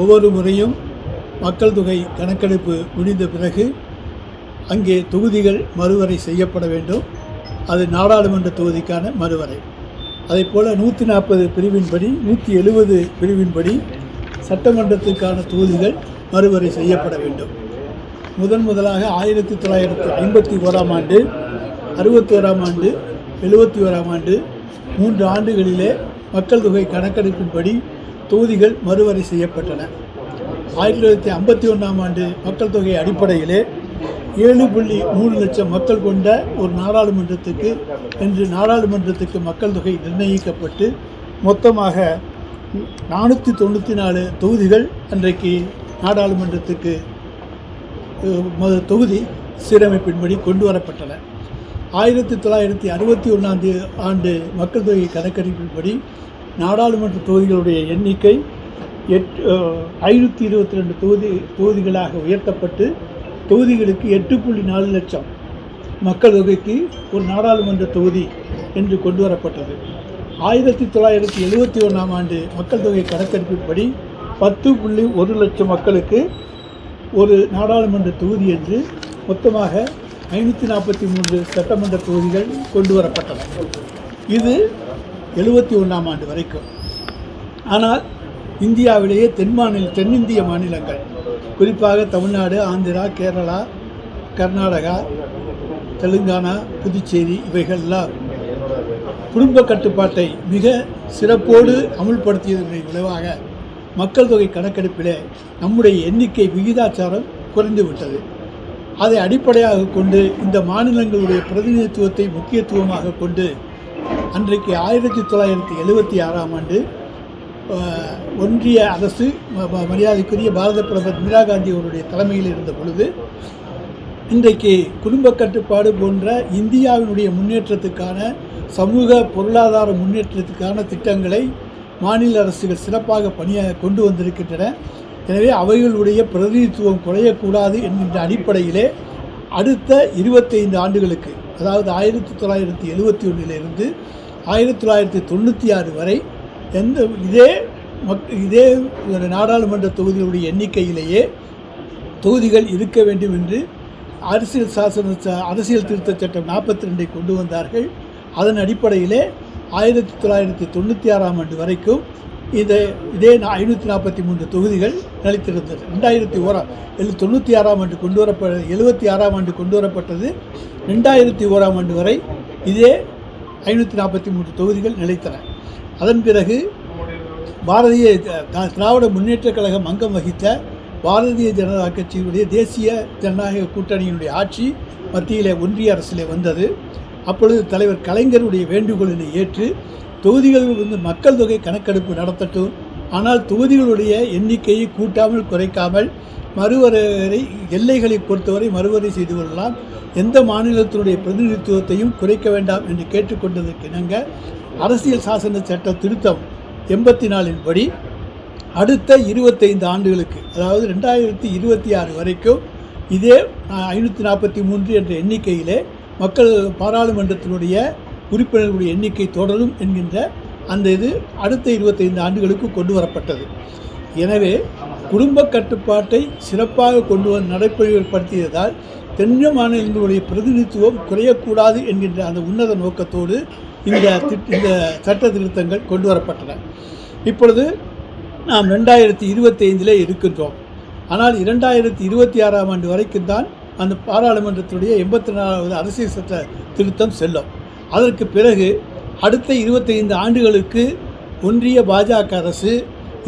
ஒவ்வொரு முறையும் மக்கள் தொகை கணக்கெடுப்பு முடிந்த பிறகு அங்கே தொகுதிகள் மறுவரை செய்யப்பட வேண்டும். அது நாடாளுமன்ற தொகுதிக்கான மறுவரை. அதேபோல் 140 பிரிவின்படி 170 பிரிவின்படி சட்டமன்றத்துக்கான தொகுதிகள் மறுவரை செய்யப்பட வேண்டும். முதலாக 1951ஆம் ஆண்டு, 61ஆம் ஆண்டு, 71ஆம் ஆண்டு 3 ஆண்டுகளிலே மக்கள் தொகை கணக்கெடுப்பின்படி தொகுதிகள் மறுவரை செய்யப்பட்டன. 1951ஆம் ஆண்டு மக்கள் தொகை அடிப்படையிலே 7.3 லட்சம் மக்கள் கொண்ட ஒரு நாடாளுமன்றத்துக்கு நாடாளுமன்றத்துக்கு மக்கள் தொகை நிர்ணயிக்கப்பட்டு மொத்தமாக 494 தொகுதிகள் அன்றைக்கு நாடாளுமன்றத்துக்கு தொகுதி சீரமைப்பின்படி கொண்டு வரப்பட்டன. 1961ஆம் ஆண்டு மக்கள் தொகை கணக்கெடுப்பின்படி நாடாளுமன்ற தொகுதிகளுடைய எண்ணிக்கை 522 தொகுதிகளாக உயர்த்தப்பட்டு தொகுதிகளுக்கு 8.4 லட்சம் மக்கள் தொகைக்கு ஒரு நாடாளுமன்ற தொகுதி என்று கொண்டு வரப்பட்டது. 1971ஆம் ஆண்டு மக்கள் தொகை கணக்கெடுப்பின்படி 10.1 லட்சம் மக்களுக்கு ஒரு நாடாளுமன்ற தொகுதி என்று மொத்தமாக 543 சட்டமன்ற தொகுதிகள் கொண்டு வரப்பட்டன. இது 71ஆம் ஆண்டு வரைக்கும். ஆனால் இந்தியாவிலேயே தென்னிந்திய மாநிலங்கள், குறிப்பாக தமிழ்நாடு, ஆந்திரா, கேரளா, கர்நாடகா, தெலுங்கானா, புதுச்சேரி இவைகளெல்லாம் குடும்ப கட்டுப்பாட்டை மிக சிறப்போடு அமுல்படுத்தியதன் விளைவாக மக்கள் தொகை கணக்கெடுப்பிலே நம்முடைய எண்ணிக்கை விகிதாச்சாரம் குறைந்துவிட்டது. அதை அடிப்படையாக கொண்டு இந்த மாநிலங்களுடைய பிரதிநிதித்துவத்தை முக்கியத்துவமாக கொண்டு அன்றைக்கு 1976ஆம் ஆண்டு ஒன்றிய அரசு மரியாதைக்குரிய பாரத பிரதமர் இந்திரா காந்தி அவருடைய தலைமையில் இருந்த பொழுது இன்றைக்கு குடும்ப கட்டுப்பாடு போன்ற இந்தியாவினுடைய முன்னேற்றத்துக்கான சமூக பொருளாதார முன்னேற்றத்துக்கான திட்டங்களை மாநில அரசுகள் சிறப்பாக கொண்டு வந்திருக்கின்றன. எனவே அவைகளுடைய பிரதிநிதித்துவம் குறையக்கூடாது என்கின்ற அடிப்படையிலே அடுத்த 25 ஆண்டுகளுக்கு, அதாவது 1971 1996 வரை இதே நாடாளுமன்ற தொகுதிகளுடைய எண்ணிக்கையிலேயே தொகுதிகள் இருக்க வேண்டும் என்று அரசியல் திருத்தச் சட்டம் 42 கொண்டு வந்தார்கள். அதன் அடிப்படையிலே 1996ஆம் ஆண்டு வரைக்கும் இதே 543 தொகுதிகள் நிலைத்திருந்தது. 1996ஆம் ஆண்டு 76ஆம் ஆண்டு கொண்டு வரப்பட்டது. 2001ஆம் ஆண்டு வரை இதே 543 தொகுதிகள் நிலைத்தன. அதன் பிறகு பாரதிய திராவிட முன்னேற்றக் கழகம் அங்கம் வகித்த பாரதிய ஜனதா கட்சியினுடைய தேசிய ஜனநாயக கூட்டணியினுடைய ஆட்சி மத்தியிலே ஒன்றிய அரசிலே வந்தது. அப்பொழுது தலைவர் கலைஞருடைய வேண்டுகோளினை ஏற்று தொகுதிகளில் மக்கள் தொகை கணக்கெடுப்பு நடத்தட்டும், ஆனால் தொகுதிகளுடைய எண்ணிக்கையை கூட்டாமல் குறைக்காமல் மறுவரை எல்லைகளை பொறுத்தவரை மறுவரை செய்து கொள்ளலாம், எந்த மாநிலத்தினுடைய பிரதிநிதித்துவத்தையும் குறைக்க வேண்டாம் என்று கேட்டுக்கொண்டதற்கு இணங்க அரசியல் சாசன சட்ட திருத்தம் 84 படி அடுத்த 25 ஆண்டுகளுக்கு, அதாவது 2026 வரைக்கும் இதே 543 என்ற எண்ணிக்கையிலே மக்கள் பாராளுமன்றத்தினுடைய உறுப்பினர்களுடைய எண்ணிக்கை தொடரும் என்கின்ற அந்த இது அடுத்த 25 ஆண்டுகளுக்கு கொண்டு வரப்பட்டது. எனவே குடும்ப கட்டுப்பாட்டை சிறப்பாக நடைமுறைப்படுத்தியதால் தென் மாநிலங்களுடைய பிரதிநிதித்துவம் குறையக்கூடாது என்கின்ற அந்த உன்னத நோக்கத்தோடு இந்த சட்ட திருத்தங்கள் கொண்டு வரப்பட்டன. இப்பொழுது நாம் 2025 இருக்கின்றோம். ஆனால் 2026ஆம் ஆண்டு வரைக்கும் தான் அந்த பாராளுமன்றத்துடைய 84வது அரசியல் சட்ட திருத்தம் செல்லும். அதற்கு பிறகு அடுத்த 25 ஆண்டுகளுக்கு ஒன்றிய பாஜக அரசு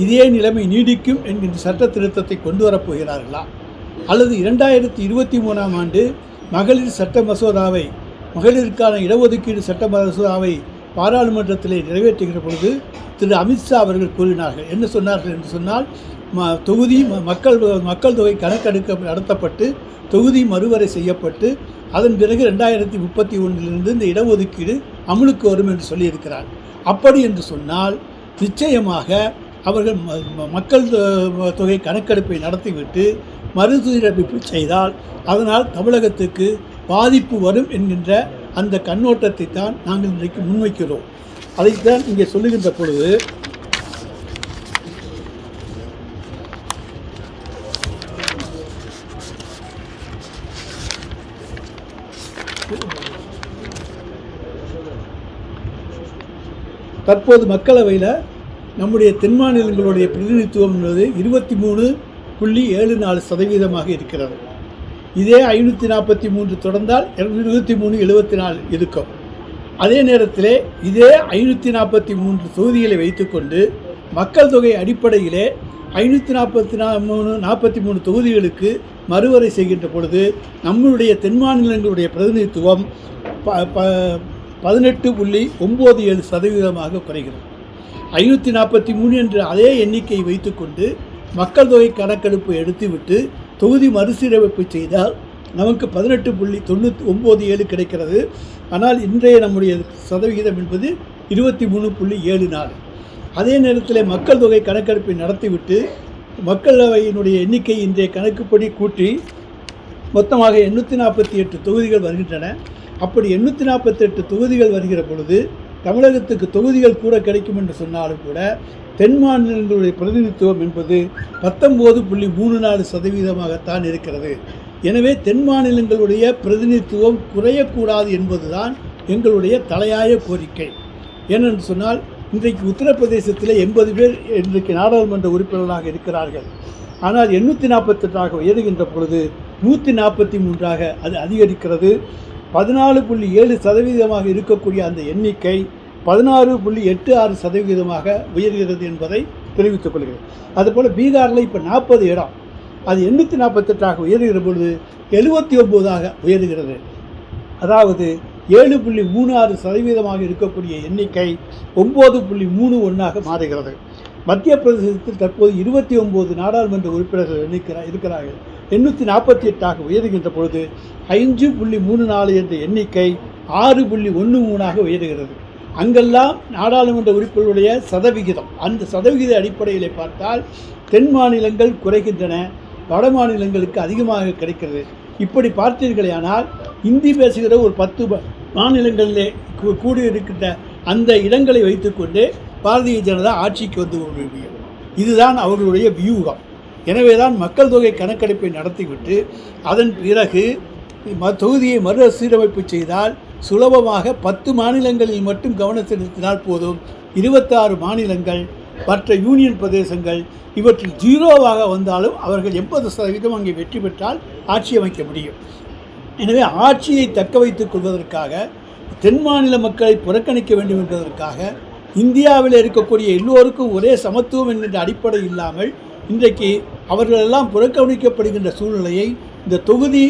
இதே நிலைமை நீடிக்கும் என்கின்ற சட்ட திருத்தத்தை கொண்டு வரப்போகிறார்களா, அல்லது 2023ஆம் ஆண்டு மகளிருக்கான இடஒதுக்கீடு சட்ட மசோதாவை பாராளுமன்றத்திலே நிறைவேற்றுகிற பொழுது திரு அமித்ஷா அவர்கள் கூறினார்கள். என்ன சொன்னார்கள் என்று சொன்னால், மக்கள் தொகை கணக்கெடுக்க நடத்தப்பட்டு தொகுதி மறுவரை செய்யப்பட்டு அதன் பிறகு 2031 இந்த இடஒதுக்கீடு அமலுக்கு வரும் என்று சொல்லியிருக்கிறார். அப்படி என்று சொன்னால் நிச்சயமாக அவர்கள் மக்கள் தொகை கணக்கெடுப்பை நடத்திவிட்டு மறுசீரமைப்பு செய்தால் அதனால் தமிழகத்துக்கு பாதிப்பு வரும் என்கின்ற அந்த கண்ணோட்டத்தை தான் நாங்கள் இன்றைக்கு முன்வைக்கிறோம். அதைத்தான் இங்கே சொல்லுகின்ற பொழுது தற்போது மக்களவையில் நம்முடைய தென் மாநிலங்களுடைய பிரதிநிதித்துவம் என்பது 23.74% இருக்கிறது. இதே 543 தொடர்ந்தால் 23-74 இருக்கும். அதே நேரத்தில் இதே 543 தொகுதிகளை வைத்துக்கொண்டு மக்கள் தொகை அடிப்படையிலே 543 தொகுதிகளுக்கு மறுவரை செய்கின்ற பொழுது நம்முடைய தென் மாநிலங்களுடைய பிரதிநிதித்துவம் 18.97% குறைகிறது. 543 என்ற அதே எண்ணிக்கையை வைத்துக்கொண்டு மக்கள் தொகை கணக்கெடுப்பு எடுத்துவிட்டு தொகுதி மறுசீரமைப்பு செய்தால் நமக்கு 18.97 கிடைக்கிறது. ஆனால் இன்றைய நம்முடைய சதவிகிதம் என்பது 23.74. அதே நேரத்தில் மக்கள் தொகை கணக்கெடுப்பை நடத்திவிட்டு மக்களவையினுடைய எண்ணிக்கை இன்றைய கணக்குப்படி கூட்டி மொத்தமாக 848 தொகுதிகள் வருகின்றன. அப்படி 848 தொகுதிகள் வருகிற பொழுது தமிழகத்துக்கு தொகுதிகள் கூட கிடைக்கும் என்று சொன்னாலும் கூட தென் மாநிலங்களுடைய பிரதிநிதித்துவம் என்பது 19.34% இருக்கிறது. எனவே தென் மாநிலங்களுடைய பிரதிநிதித்துவம் குறையக்கூடாது என்பதுதான் எங்களுடைய தலையாய கோரிக்கை. ஏனென்று சொன்னால் இன்றைக்கு உத்தரப்பிரதேசத்தில் 80 பேர் இன்றைக்கு நாடாளுமன்ற உறுப்பினர்களாக இருக்கிறார்கள். ஆனால் 848 உயர்கின்ற பொழுது 143 அது அதிகரிக்கிறது. 14.7% இருக்கக்கூடிய அந்த எண்ணிக்கை 16.86% உயர்கிறது என்பதை தெரிவித்துக் கொள்கிறேன். அதுபோல் பீகாரில் இப்போ 40 இடம், அது 848 உயர்கிற பொழுது 79 உயர்கிறது. அதாவது 7.36% இருக்கக்கூடிய எண்ணிக்கை 9.31 மாறுகிறது. மத்திய பிரதேசத்தில் தற்போது 29 நாடாளுமன்ற உறுப்பினர்கள் இருக்கிறார்கள். 848 உயர்கின்ற பொழுது 5.34 என்ற எண்ணிக்கை 6.13 உயர்கிறது. அங்கெல்லாம் நாடாளுமன்ற உறுப்பினர்களுடைய சதவிகிதம், அந்த சதவிகித அடிப்படையில் பார்த்தால் தென் மாநிலங்கள் குறைகின்றன, வட மாநிலங்களுக்கு அதிகமாக கிடைக்கிறது. இப்படி பார்த்தீர்களேயானால் இந்தி பேசுகிற ஒரு 10 மாநிலங்களிலே கூடியிருக்கின்ற அந்த இடங்களை வைத்துக்கொண்டு பாரதிய ஜனதா ஆட்சிக்கு வந்து கொண்டிருக்கிறது. இதுதான் அவர்களுடைய வியூகம். எனவே தான் மக்கள் தொகை கணக்கெடுப்பை நடத்திவிட்டு அதன் பிறகு தொகுதியை மறுசீரமைப்பு செய்தால் சுலபமாக 10 மாநிலங்களில் மட்டும் கவனம் செலுத்தினால் போதும். 26 மாநிலங்கள் மற்ற யூனியன் பிரதேசங்கள் இவற்றில் 0 வந்தாலும் அவர்கள் 80% அங்கே வெற்றி பெற்றால் ஆட்சி அமைக்க முடியும். எனவே ஆட்சியை தக்க வைத்துக் கொள்வதற்காக தென் மாநில மக்களை புறக்கணிக்க வேண்டும் என்பதற்காக இந்தியாவில் இருக்கக்கூடிய எல்லோருக்கும் ஒரே சமத்துவம் என்கின்ற அடிப்படை இல்லாமல் இன்றைக்கு அவர்களெல்லாம் புறக்கணிக்கப்படுகின்ற சூழ்நிலையை இந்த தொகுதி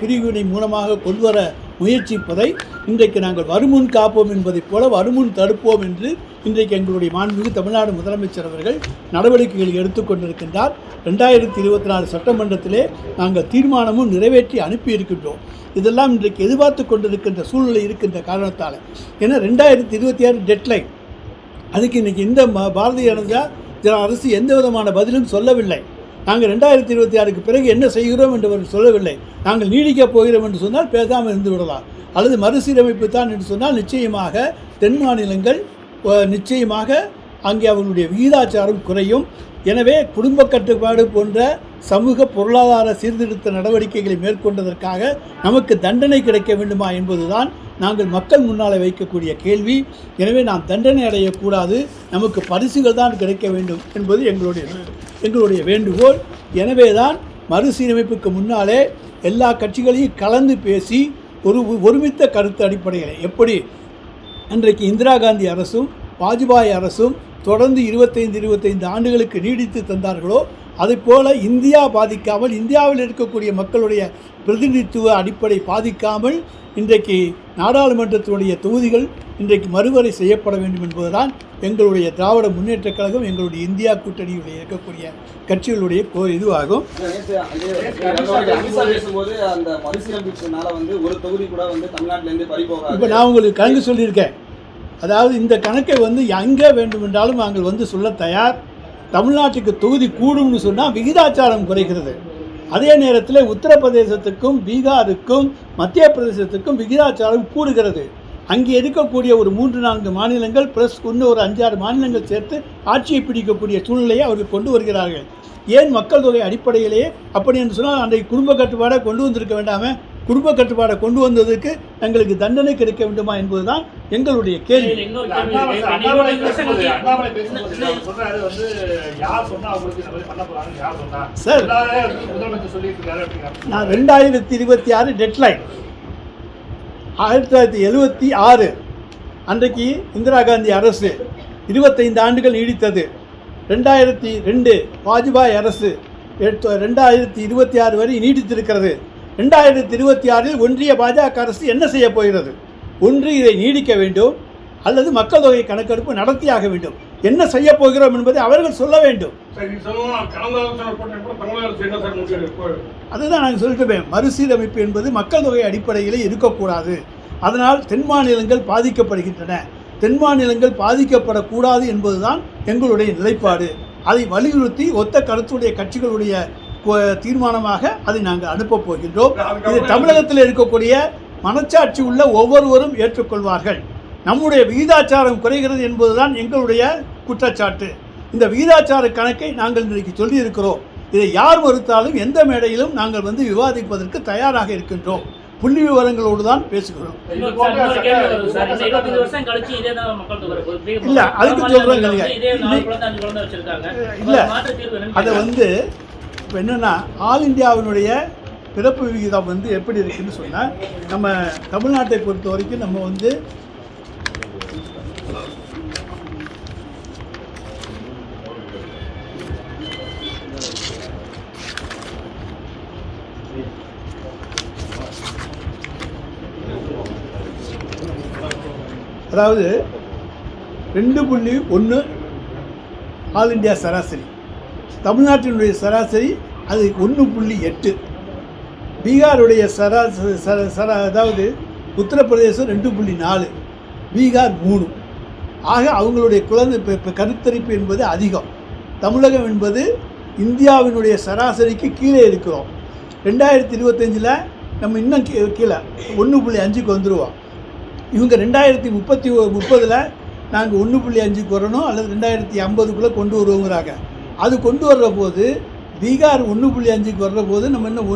பிரிவினை மூலமாக கொண்டுவர முயற்சிப்பதை இன்றைக்கு நாங்கள் வருமுன் காப்போம் என்பதைப் போல வருமுன் தடுப்போம் என்று இன்றைக்கு எங்களுடைய மாண்புமிகு தமிழ்நாடு முதலமைச்சர் அவர்கள் நடவடிக்கைகளை எடுத்துக்கொண்டிருக்கின்றார். 2024 சட்டமன்றத்திலே நாங்கள் தீர்மானமும் நிறைவேற்றி அனுப்பியிருக்கின்றோம். இதெல்லாம் இன்றைக்கு எதிர்பார்த்து கொண்டிருக்கின்ற சூழ்நிலை இருக்கின்ற காரணத்தால், ஏன்னா 2026 டெட்லைன், அதுக்கு இன்றைக்கி இந்த பாரதிய ஜனதா அரசு எந்த விதமான பதிலும் சொல்லவில்லை. நாங்கள் 2026க்கு பிறகு என்ன செய்கிறோம் என்று சொல்லவில்லை. நாங்கள் நீடிக்கப் போகிறோம் என்று சொன்னால் பேசாமல் இருந்து விடலாம், அல்லது மறுசீரமைப்பு தான் என்று சொன்னால் நிச்சயமாக தென் மாநிலங்கள் நிச்சயமாக அங்கே அவர்களுடைய விகிதாச்சாரம் குறையும். எனவே குடும்ப கட்டுப்பாடு போன்ற சமூக பொருளாதார சீர்திருத்த நடவடிக்கைகளை மேற்கொண்டதற்காக நமக்கு தண்டனை கிடைக்க வேண்டுமா என்பதுதான் நாங்கள் மக்கள் முன்னால் வைக்கக்கூடிய கேள்வி. எனவே நாம் தண்டனை அடையக்கூடாது, நமக்கு பரிசுகள் தான் கிடைக்க வேண்டும் என்பது எங்களுடைய வேண்டுகோள். எனவே தான் மறுசீரமைப்புக்கு முன்னாலே எல்லா கட்சிகளையும் கலந்து பேசி ஒருமித்த கருத்து அடிப்படையில் எப்படி இன்றைக்கு இந்திரா காந்தி அரசும் வாஜ்பாய் அரசும் தொடர்ந்து 25 ஆண்டுகளுக்கு நீடித்து தந்தார்களோ அதைப்போல இந்தியா பாதிக்காமல், இந்தியாவில் இருக்கக்கூடிய மக்களுடைய பிரதிநிதித்துவ அடிப்படை பாதிக்காமல் இன்றைக்கு நாடாளுமன்றத்தினுடைய தொகுதிகள் இன்றைக்கு மறுவரை செய்யப்பட வேண்டும் என்பதுதான் எங்களுடைய திராவிட முன்னேற்றக் கழகம், எங்களுடைய இந்தியா கூட்டணியுடைய இருக்கக்கூடிய கட்சிகளுடைய இதுவாகும். இப்போ நான் உங்களுக்கு கணக்கு சொல்லியிருக்கேன். அதாவது இந்த கணக்கை எங்கே வேண்டுமென்றாலும் நாங்கள் சொல்ல தயார். தமிழ்நாட்டுக்கு தொகுதி கூடும்னு சொன்னால் விகிதாச்சாரம் குறைகிறது. அதே நேரத்தில் உத்தரப்பிரதேசத்துக்கும் பீகாருக்கும் மத்திய பிரதேசத்துக்கும் விகிதாச்சாரம் கூடுகிறது. அங்கே இருக்கக்கூடிய ஒரு 3-4 மாநிலங்கள் ப்ளஸ் இன்னும் ஒரு 5-6 மாநிலங்கள் சேர்த்து ஆட்சியை பிடிக்கக்கூடிய சூழ்நிலையை அவர்கள் கொண்டு வருகிறார்கள். ஏன் மக்கள் தொகை அடிப்படையிலேயே அப்படி என்று சொன்னால் அன்றைக்கு குடும்ப கட்டுப்பாடை கொண்டு வந்திருக்க வேண்டாமே? குடும்ப கட்டுப்பாடை கொண்டு வந்ததுக்கு எங்களுக்கு தண்டனை கிடைக்க வேண்டுமா என்பதுதான் எங்களுடைய கேள்வி. சார், நான் 2026 டெட்லைன் 1976 அன்றைக்கு இந்திரா காந்தி அரசு 25 ஆண்டுகள் நீடித்தது. 2002 வாஜ்பாய் அரசு 2026 வரை நீடித்திருக்கிறது. 2026 ஒன்றிய பாஜக அரசு என்ன செய்ய போகிறது? ஒன்று இதை நீடிக்க வேண்டும், அல்லது மக்கள் தொகை கணக்கெடுப்பு நடத்தியாக வேண்டும். என்ன செய்ய போகிறோம் என்பதை அவர்கள் சொல்ல வேண்டும். அதுதான் நாங்கள் சொல்லிட்டுப்பேன். மறுசீரமைப்பு என்பது மக்கள் தொகை அடிப்படையில் இருக்கக்கூடாது. அதனால் தென் மாநிலங்கள் பாதிக்கப்படுகின்றன. தென் மாநிலங்கள் பாதிக்கப்படக்கூடாது என்பதுதான் எங்களுடைய நிலைப்பாடு. அதை வலியுறுத்தி ஒத்த கருத்துடைய கட்சிகளுடைய தீர்மானமாக அதை நாங்கள் அனுப்பப் போகின்றோம். இது தமிழகத்தில் இருக்கக்கூடிய மனச்சாட்சி உள்ள ஒவ்வொருவரும் ஏற்றுக்கொள்வார்கள். நம்முடைய விகிதாச்சாரம் குறைகிறது என்பதுதான் எங்களுடைய குற்றச்சாட்டு. இந்த விகிதாச்சார கணக்கை நாங்கள் இன்றைக்கு சொல்லியிருக்கிறோம். இதை யார் மறுத்தாலும் எந்த மேடையிலும் நாங்கள் விவாதிப்பதற்கு தயாராக இருக்கின்றோம். புள்ளி விவரங்களோடு தான் பேசுகிறோம். இல்லை, அதுக்கு சொல்கிறேன். இல்லை, அதை என்னென்னா ஆல் இந்தியாவினுடைய பிறப்பு விகிதம் எப்படி இருக்குன்னு சொன்னால், நம்ம தமிழ்நாட்டை பொறுத்த வரைக்கும் நம்ம அதாவது 2.1 ஆல் இந்தியா சராசரி, தமிழ்நாட்டினுடைய சராசரி அது 1.8, பீகாருடைய அதாவது உத்தரப்பிரதேசம் 2.4, பீகார் 3. ஆக அவங்களுடைய குழந்தை கருத்தரிப்பு என்பது அதிகம். தமிழகம் என்பது இந்தியாவினுடைய சராசரிக்கு கீழே இருக்கிறோம். 2025 நம்ம இன்னும் கீழே 1.5க்கு வந்துடுவோம். இவங்க 2030 நாங்கள் 1.5க்கு வரணும், அல்லது 2050க்குள்ளே கொண்டு வருவோங்கிறாங்க. அது கொண்டு வர்ற போது பீகார் 1.5க்கு வர்ற போது நம்ம இன்னும்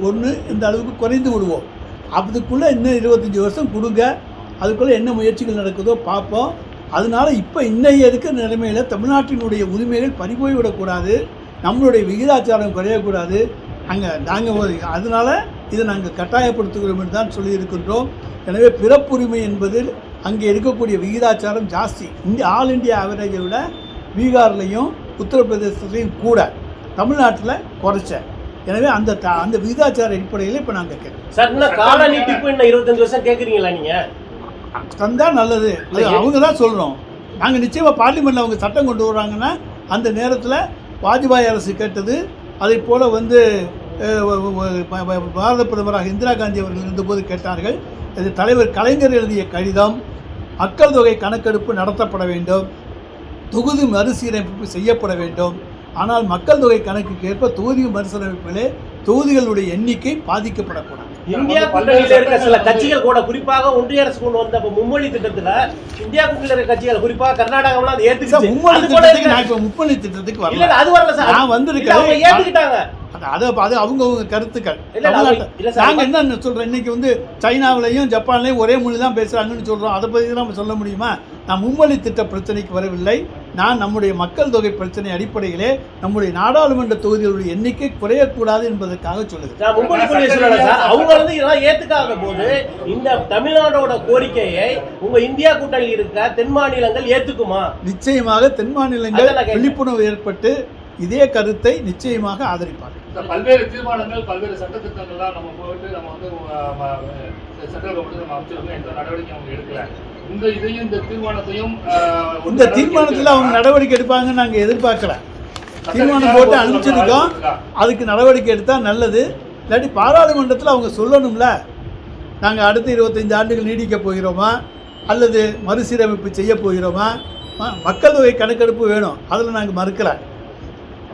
1 இந்த அளவுக்கு குறைந்து விடுவோம். அதுக்குள்ளே இன்னும் 25 வருஷம் கொடுங்க. அதுக்குள்ளே என்ன முயற்சிகள் நடக்குதோ பார்ப்போம். அதனால் இப்போ இன்னைய இருக்கிற நிலைமையில் தமிழ்நாட்டினுடைய உரிமைகள் பறிபோய் விடக்கூடாது, நம்மளுடைய விகிதாச்சாரம் குறையக்கூடாது. நாங்கள் அதனால் இதை நாங்கள் கட்டாயப்படுத்துகிறோம் என்று தான் சொல்லியிருக்கின்றோம். எனவே பிறப்புரிமை என்பது அங்கே இருக்கக்கூடிய விகிதாச்சாரம் ஜாஸ்தி. ஆல் இந்தியா ஆவரேஜை விட பீகார்லையும் உத்தரப்பிரதேசத்துலையும் கூட, தமிழ்நாட்டில் குறைச்ச. எனவே அந்த விகிதாச்சார அடிப்படையில் இப்போ நாங்கள் கேட்குறோம். சார், கால நீட்டிப்பு இன்னும் 25 வருஷம் கேட்குறீங்களா? நீங்கள் தந்தால் நல்லது. அது அவங்க தான் சொல்கிறோம். நாங்கள் நிச்சயமாக பார்லிமெண்ட்டில் அவங்க சட்டம் கொண்டு வர்றாங்கன்னா அந்த நேரத்தில் வாஜ்பாய் அரசு கேட்டது, அதை போல் பாரத பிரதமராக இந்திரா காந்தி அவர்கள் இருந்தபோது கேட்டார்கள். இது தலைவர் கலைஞர் எழுதிய கடிதம். மக்கள் தொகை கணக்கெடுப்பு நடத்தப்பட வேண்டும், தொகுதி மறுசீரமைப்பு செய்யப்பட வேண்டும். ஆனால் மக்கள் தொகை கணக்குக்கு ஏற்ப தொகுதி மறுசீரமைப்பிலே தொகுதிகளுடைய எண்ணிக்கை பாதிக்கப்படக்கூடாது. இந்தியா கூட்டணியில் இருக்க சில கட்சிகள் கூட, குறிப்பாக ஒன்றிய அரசு கொண்டு வந்த மும்மொழி திட்டத்தில் இந்தியா கூட்டணியில் இருக்க கட்சிகள், குறிப்பாக கர்நாடகாவில் அதை ஏற்றுக்கிட்டு, மும்மொழி திட்டத்துக்கு நான் இப்போ மும்மொழி திட்டத்துக்கு வரல, அது வரல சார், நான் வந்திருக்கேன், ஏற்றுக்கிட்டாங்க. அது அவங்க கருத்துக்கள். நாங்கள் என்ன சொல்கிறோம், இன்னைக்கு சைனாவிலையும் ஜப்பான்லையும் ஒரே மொழி தான் பேசுகிறாங்கன்னு சொல்கிறோம். அதை பற்றி நம்ம சொல்ல முடியுமா? நான் மும்மொழி திட்ட பிரச்சனைக்கு வரவில்லை. நான் நம்முடைய மக்கள் தொகை பிரச்சனை அடிப்படையிலே நம்முடைய நாடாளுமன்ற தொகுதிகளுடைய எண்ணிக்கை குறையக்கூடாது என்பதற்காக சொல்லுகிறேன். அவங்க இதெல்லாம் ஏற்றுக்காத போது இந்த தமிழ்நாடோட கோரிக்கையை உங்க இந்தியா கூட்டணியில் இருக்க தென் மாநிலங்கள் ஏற்றுக்குமா? நிச்சயமாக தென் மாநிலங்கள் விழிப்புணர்வு ஏற்பட்டு இதே கருத்தை நிச்சயமாக ஆதரிப்பார்கள். பல்வேறு தீர்மானங்கள், பல்வேறு சட்டத்திட்டங்கள்லாம் நம்ம போயிட்டு நம்ம சென்ட்ரல் கவர்மெண்ட் நம்ம அமைச்சிருக்கோம், எந்த நடவடிக்கை அவங்க எடுக்கல. இந்த தீர்மானத்தில் அவங்க நடவடிக்கை எடுப்பாங்கன்னு நாங்கள் எதிர்பார்க்கல. தீர்மானம் போட்டு அனுப்பிச்சிருக்கோம், அதுக்கு நடவடிக்கை எடுத்தால் நல்லது. இல்லாட்டி பாராளுமன்றத்தில் அவங்க சொல்லணும்ல, நாங்கள் அடுத்த 25 ஆண்டுகள் நீடிக்க போகிறோமா, அல்லது மறுசீரமைப்பு செய்ய போகிறோமா. மக்கள் தொகை கணக்கெடுப்பு வேணும், அதில் நாங்கள் மறுக்கலை.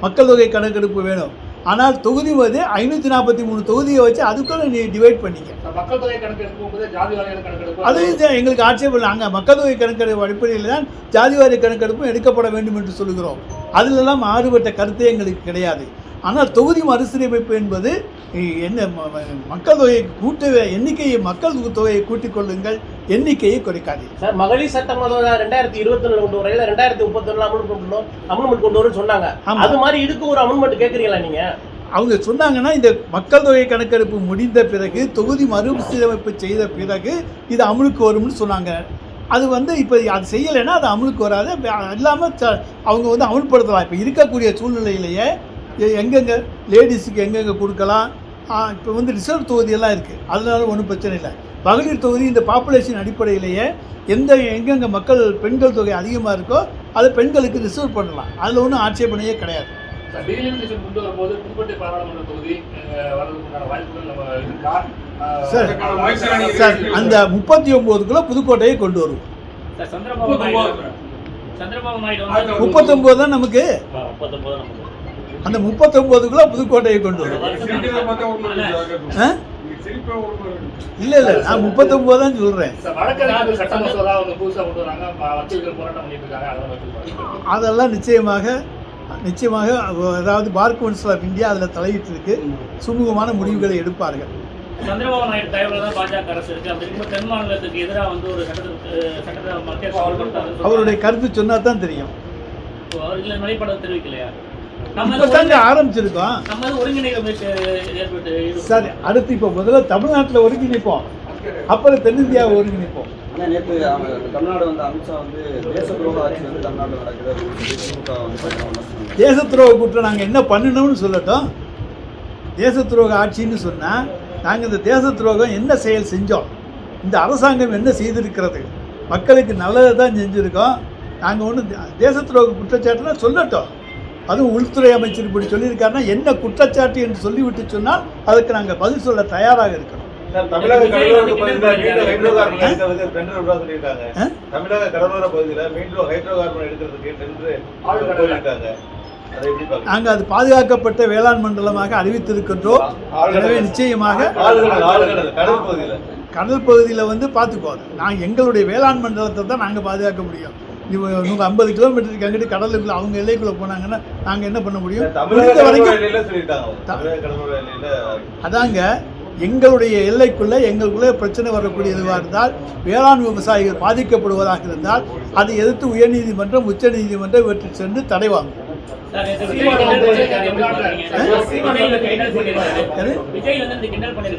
மக்கள் தொகை கணக்கெடுப்பு வேணும். ஆனால் தொகுதி 543 தொகுதியை வச்சு அதுக்குள்ள நீ டிவைட் பண்ணிக்க. மக்கள் தொகை கணக்கெடுப்பு அது எங்களுக்கு ஆட்சேபம் இல்லை. அங்கே மக்கள் தொகை கணக்கெடுப்பு அடிப்படையில் தான் ஜாதிவாரி கணக்கெடுப்பும் எடுக்கப்பட வேண்டும் என்று சொல்லுகிறோம். அதிலெல்லாம் மாறுபட்ட கருத்தே எங்களுக்கு கிடையாது. ஆனால் தொகுதி மறுசீரமைப்பு என்பது என்ன மக்கள் தொகையை எண்ணிக்கையை மக்கள் தொகையை கூட்டிக் கொள்ளுங்கள், எண்ணிக்கையை குறைக்காதீர்கள். சார், மகளிர் சட்டம் 2024 கொண்டு வரையில 2031 அமெண்ட்மெண்ட் கொண்டு வரும்னு சொன்னாங்க. அது மாதிரி இதுக்கு ஒரு அமெண்ட்மெண்ட் கேட்குறீங்களா நீங்க? அவங்க சொன்னாங்கன்னா இந்த மக்கள் தொகை கணக்கெடுப்பு முடிந்த பிறகு தொகுதி மறுசீரமைப்பு செய்த பிறகு இது அமலுக்கு வரும்னு சொன்னாங்க. அது இப்போ அது செய்யலைன்னா அது அமலுக்கு வராது. இல்லாமல் அவங்க அமல்படுத்தலாம். இப்போ இருக்கக்கூடிய சூழ்நிலையிலேயே எங்கெங்கே லேடிஸுக்கு எங்கெங்கே கொடுக்கலாம். இப்போ ரிசர்வ் தொகுதியெல்லாம் இருக்குது, அதனால ஒன்றும் பிரச்சனை இல்லை. மகளிர் தொகுதி இந்த பாப்புலேஷன் அடிப்படையிலேயே எங்கெங்கே பெண்கள் தொகை அதிகமாக இருக்கோ அதை பெண்களுக்கு ரிசர்வ் பண்ணலாம். அதில் ஒன்றும் ஆட்சேபனையே கிடையாது. சார், அந்த 39க்குள்ள புதுக்கோட்டையை கொண்டு வருவோம். 39 தான் நமக்கு. அந்த 39க்குள்ள புதுக்கோட்டையை கொண்டு வரும். இல்லை நான் 39 தான் சொல்கிறேன். அதெல்லாம் நிச்சயமாக அதாவது பார் கவுன்சில் ஆஃப் இந்தியா அதில் தலையிட்டு இருக்கு. சுமூகமான முடிவுகளை எடுப்பார்கள். சந்திரபாபு நாயுடு தயவுல தான் பாஜக அரசு இருக்கு. அப்படி இருக்கும் தென் மாநிலத்துக்கு எதிராக ஒரு சட்டத்தை மத்திய அரசு அவருடைய கருத்து சொன்னா தான் தெரியும். அவர் இல்லை நிலைப்பாடு தெரிவிக்கலையா? ஆரம்பிச்சிருக்கோம். சரி, அடுத்து இப்போ முதல்ல தமிழ்நாட்டில் ஒருங்கிணைப்போம், அப்புறம் தென்னிந்தியாவை ஒருங்கிணைப்போம். நேற்று தமிழ்நாடு அமித்ஷா தேச துரோக ஆட்சி தமிழ்நாட்டில் நடக்குது. தேச துரோக குற்றம் நாங்கள் என்ன பண்ணணும்னு சொல்லட்டும். தேச துரோக ஆட்சின்னு சொன்னால் நாங்கள் இந்த தேச துரோகம் என்ன செயல் செஞ்சோம், இந்த அரசாங்கம் என்ன செய்திருக்கிறது, மக்களுக்கு நல்லதை தான் செஞ்சுருக்கோம். நாங்கள் ஒன்றும் தேச துரோக குற்றச்சாட்டுனா சொல்லட்டும். அதுவும் உள்துறை அமைச்சர் இப்படி சொல்லியிருக்காருன்னா என்ன குற்றச்சாட்டு என்று சொல்லிவிட்டு சொன்னால் அதுக்கு நாங்கள் பதில் சொல்ல தயாராக இருக்கிறோம். தமிழக கடலோர பகுதியில் மீண்டும் ஹைட்ரோ கார்பன் எடுக்கிறதுக்கு நாங்கள் அது பாதுகாக்கப்பட்ட வேளாண் மண்டலமாக அறிவித்திருக்கின்றோம். எனவே நிச்சயமாக கடல் பகுதியில் பார்த்துக்கோங்க. நாங்கள் எங்களுடைய வேளாண் மண்டலத்தை தான் நாங்கள் பாதுகாக்க முடியும். 50 கிலோமீட்டருக்கு அங்கிட்டு கடலுக்குள்ள அவங்க எல்லைக்குள்ளே போனாங்கன்னா நாங்கள் என்ன பண்ண முடியும்? அதாங்க எங்களுடைய எங்களுக்குள்ளே பிரச்சனை வரக்கூடிய இதுவாக இருந்தால், வேளாண் விவசாயிகள் பாதிக்கப்படுவதாக இருந்தால் அதை எதிர்த்து உயர்நீதிமன்றம், உச்ச நீதிமன்றம் இவற்றை சென்று தடை வாங்கும்.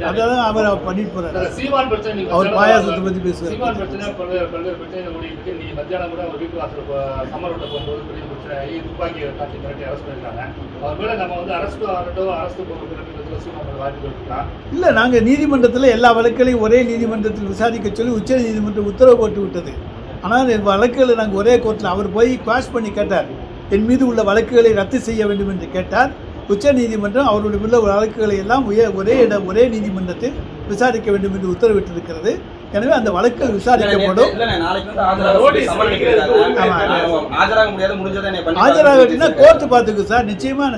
அதான் அவர் பண்ணிட்டு போறாரு. அவர் பாயாசத்தை பத்தி பேசுவார். இல்ல, நாங்க நீதிமன்றத்தில் எல்லா வழக்குகளையும் ஒரே நீதிமன்றத்தில் விசாரிக்க சொல்லி உச்ச நீதிமன்றம் உத்தரவு போட்டு விட்டது. ஆனால் வழக்குகளை நாங்கள் ஒரே கோர்ட்டில் அவர் போய் குவாஷ் பண்ணி கேட்டார். என் மீது உள்ள வழக்குகளை ரத்து செய்ய வேண்டும் என்று கேட்டார். உச்ச நீதிமன்றம் அவருடைய உள்ள வழக்குகளை எல்லாம் ஒரே நீதிமன்றத்தில் விசாரிக்க வேண்டும் என்று உத்தரவிட்டிருக்கிறது. எனவே அந்த வழக்குகள் விசாரிக்கப்படும். ஆஜராகட்டினா கோர்ட்டு பார்த்துக்கும் சார். நிச்சயமாக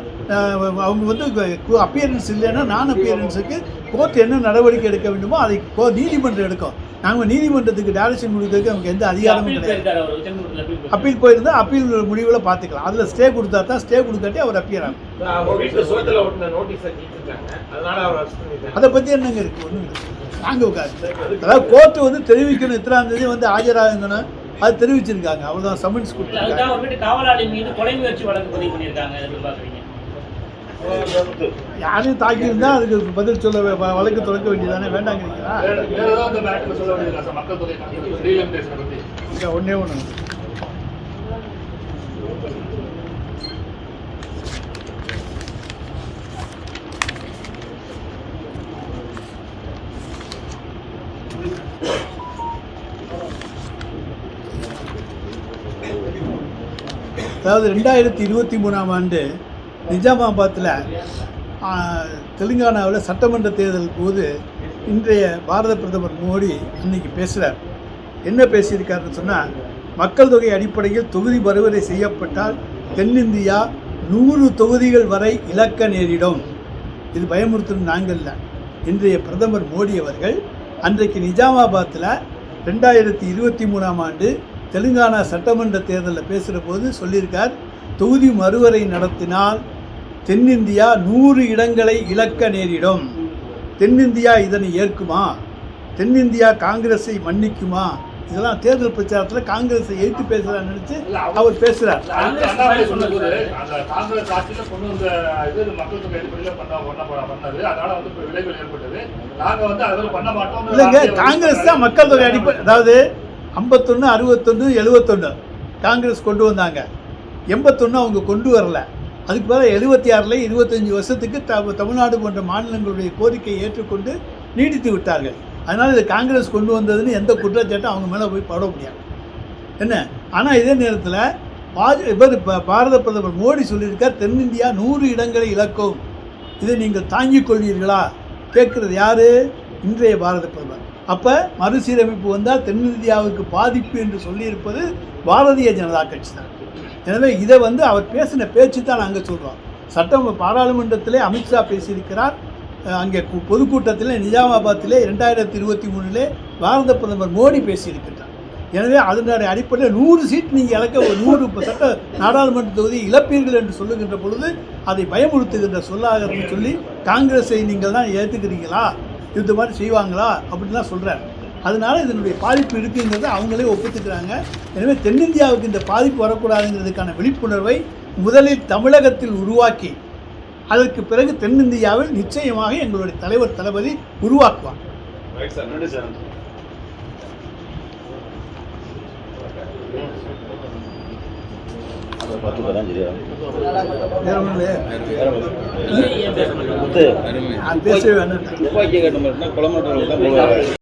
அவங்க அப்பியரன்ஸ் இல்லைன்னா நான் அப்பியரன்ஸுக்கு கோர்ட் என்ன நடவடிக்கை எடுக்க வேண்டுமோ அதை நீதிமன்றம் எடுக்கும். நாங்கள் நீதிமன்றத்துக்கு டைரக்ஷன் கொடுக்கறதுக்கு நமக்கு எந்த அதிகாரமும் கிடையாது. அப்பீல் போயிருந்தா அப்பீல் முடிவில் பார்த்துக்கலாம். அதில் ஸ்டே கொடுத்தா தான், ஸ்டே கொடுக்காட்டி அவர் அப்பியர் ஆகும். அதை பற்றி என்னங்க இருக்குது? ஒன்றும் இல்லை. நாங்கள் அதாவது கோர்ட்டு தெரிவிக்கணும், இத்தனாம் தேதி ஆஜராகணும், அது தெரிவிச்சிருக்காங்க. அவ்வளோதான், சம்மன்ஸ் கொடுத்துருக்காங்க. யாரையும் தாக்கியிருந்தா அதுக்கு பதில் சொல்ல வழக்கு தொடக்க வேண்டியதானே? வேண்டாங்கிறீங்களா? ஒன்னே ஒன்று, அதாவது 2023ஆம் ஆண்டு நிஜாமாபாத்தில் தெலுங்கானாவில் சட்டமன்ற தேர்தல் போது இன்றைய பாரத பிரதமர் மோடி இன்னைக்கு பேசுகிறார். என்ன பேசியிருக்காருன்னு சொன்னால், மக்கள் தொகை அடிப்படையில் தொகுதி மறுவரை செய்யப்பட்டால் தென்னிந்தியா 100 தொகுதிகள் வரை இழக்க நேரிடும். இது பயமுறுத்தும் நாங்கள் இல்லை. இன்றைய பிரதமர் மோடி அவர்கள் அன்றைக்கு நிஜாமாபாத்தில் 2023ஆம் ஆண்டு தெலுங்கானா சட்டமன்ற தேர்தலில் பேசுகிற போது சொல்லியிருக்கார், தொகுதி மறுவரை நடத்தினால் தென்னிந்தியா 100 இடங்களை இழக்க நேரிடும். தென்னிந்தியா இதனை ஏற்குமா? தென்னிந்தியா காங்கிரஸை மன்னிக்குமா? இதெல்லாம் தேர்தல் பிரச்சாரத்தில் காங்கிரஸை எதிர்த்து பேசுகிறான்னு நினச்சி அவர் பேசுகிறார். அண்ணாமலை சொன்னது அந்த காங்கிரஸ் ஆட்சியில் கொண்டு வந்த இது மக்கள் தொகை அடிப்படையில் பண்ணது, அதனால வந்து இப்போ விளைவுகள் ஏற்பட்டது. நாங்கள் வந்து அதில் பண்ண மாட்டோம். இல்லைங்க, காங்கிரஸ் தான் மக்கள் தொகை அடிப்படை, அதாவது 51, 61, 71 காங்கிரஸ் கொண்டு வந்தாங்க. 81 அவங்க கொண்டு வரல. அதுக்கு பிறகு 76ல் 25 வருஷத்துக்கு தமிழ்நாடு போன்ற மாநிலங்களுடைய கோரிக்கையை ஏற்றுக்கொண்டு நீடித்து விட்டார்கள். அதனால் இது காங்கிரஸ் கொண்டு வந்ததுன்னு எந்த குற்றச்சாட்டும் அவங்க மேலே போய் பட முடியாது என்ன. ஆனால் இதே நேரத்தில் பாரத பிரதமர் மோடி சொல்லியிருக்கார், தென்னிந்தியா 100 இடங்களை இழக்கும், இதை நீங்கள் தாங்கிக் கொள்வீர்களா கேட்குறது யார்? இன்றைய பாரத பிரதமர். அப்போ மறுசீரமைப்பு வந்தால் தென்னிந்தியாவுக்கு பாதிப்பு என்று சொல்லியிருப்பது பாரதிய ஜனதா கட்சி தான். எனவே இதை வந்து அவர் பேசின பேச்சு தான் நாங்கள் சொல்கிறோம். பாராளுமன்றத்திலே அமித்ஷா பேசியிருக்கிறார். அங்கே பொதுக்கூட்டத்தில் நிஜாமாபாத்திலே 2023 பாரத பிரதமர் மோடி பேசியிருக்கிறார். எனவே அதனுடைய அடிப்படையில் 100 சீட் நீங்கள் இழக்க, ஒரு 100 சட்ட நாடாளுமன்ற தொகுதி இழப்பீர்கள் என்று சொல்லுகின்ற பொழுது அதை பயமுறுத்துகின்ற சொல்லாக சொல்லி காங்கிரஸை நீங்கள் தான் ஏற்றுக்கிறீங்களா, இந்த மாதிரி செய்வாங்களா அப்படின்லாம் சொல்கிறார். அதனால் இதனுடைய பாதிப்பு இருக்குங்கிறத அவங்களே ஒப்புத்துக்கிறாங்க. எனவே தென்னிந்தியாவுக்கு இந்த பாதிப்பு வரக்கூடாதுங்கிறதுக்கான விழிப்புணர்வை முதலில் தமிழகத்தில் உருவாக்கி அதற்கு பிறகு தென்னிந்தியாவில் நிச்சயமாக எங்களுடைய தலைவர் தளபதி உருவாக்குவார். ரைட் சார், நன்றி சார். வேற ஒன்றும் இல்லையே. பேசவே வேண்டாம்.